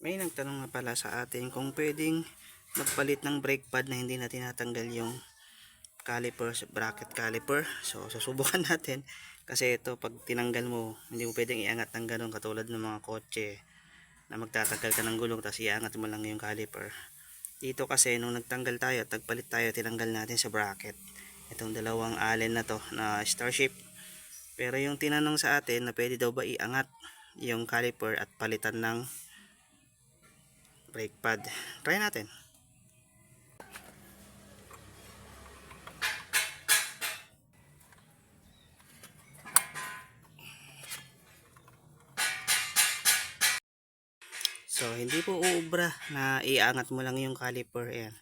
May nagtanong nga pala sa atin kung pwedeng magpalit ng brake pad na hindi na tinatanggal yung caliper, bracket caliper. So susubukan natin kasi ito pag tinanggal mo hindi mo pwedeng iangat ng ganun katulad ng mga kotse na magtatanggal ka ng gulong tapos iangat mo lang yung caliper. Dito kasi nung nagtanggal tayo at nagpalit tayo, tinanggal natin sa bracket itong dalawang allen na to na Starship. Pero yung tinanong sa atin na pwede daw ba iangat yung caliper at palitan ng brake pad, try natin. So hindi po uubra na iangat mo lang yung caliper. Ayan,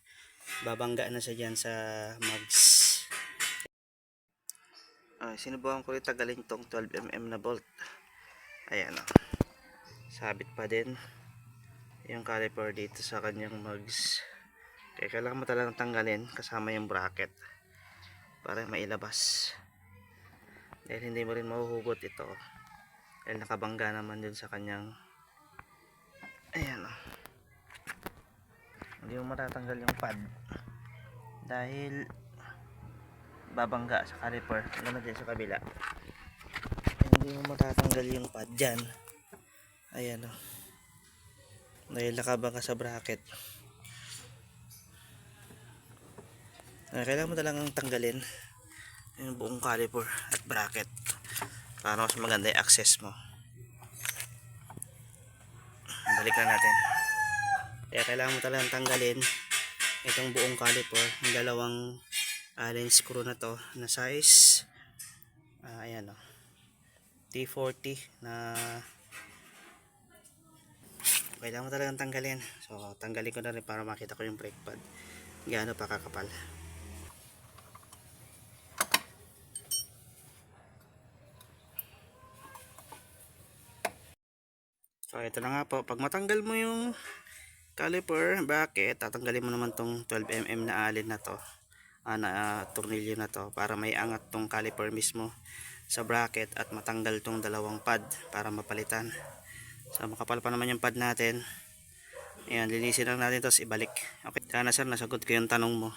babangga na siya dyan sa mags. Sinubukan ko rin tagalin tong 12mm na bolt. Ayan o, sabit pa din yung caliper dito sa kanyang mags. Kaya kailangan mo talagang tanggalin kasama yung bracket para mailabas, dahil hindi mo rin mahuhugot ito dahil nakabangga naman din sa kanyang, ayan o, hindi mo matatanggal yung pad dahil babangga sa caliper. Ganoon din sa kabila, hindi mo matatanggal yung pad dyan. Ayan o, dahil nakabangga sa bracket. Kailangan mo talagang tanggalin yung buong caliper at bracket para mas maganda yung access mo. Balik na natin. Kaya kailangan mo talagang tanggalin itong buong caliper, yung dalawang allen screw na to na size ayan o, T40 na kailangan mo talagang tanggalin. So tanggalin ko na rin para makita ko yung brake pad gaano pa kakapal. So ito na nga po, pag matanggal mo yung caliper, bracket, tatanggalin mo naman tong 12mm na allen na to, na tornilyo na to, para may angat tong caliper mismo sa bracket at matanggal tong dalawang pad para mapalitan. So makapal pa naman yung pad natin. Ayan, linisin lang natin tapos ibalik. Okay, sana sir nasagot ko yung tanong mo.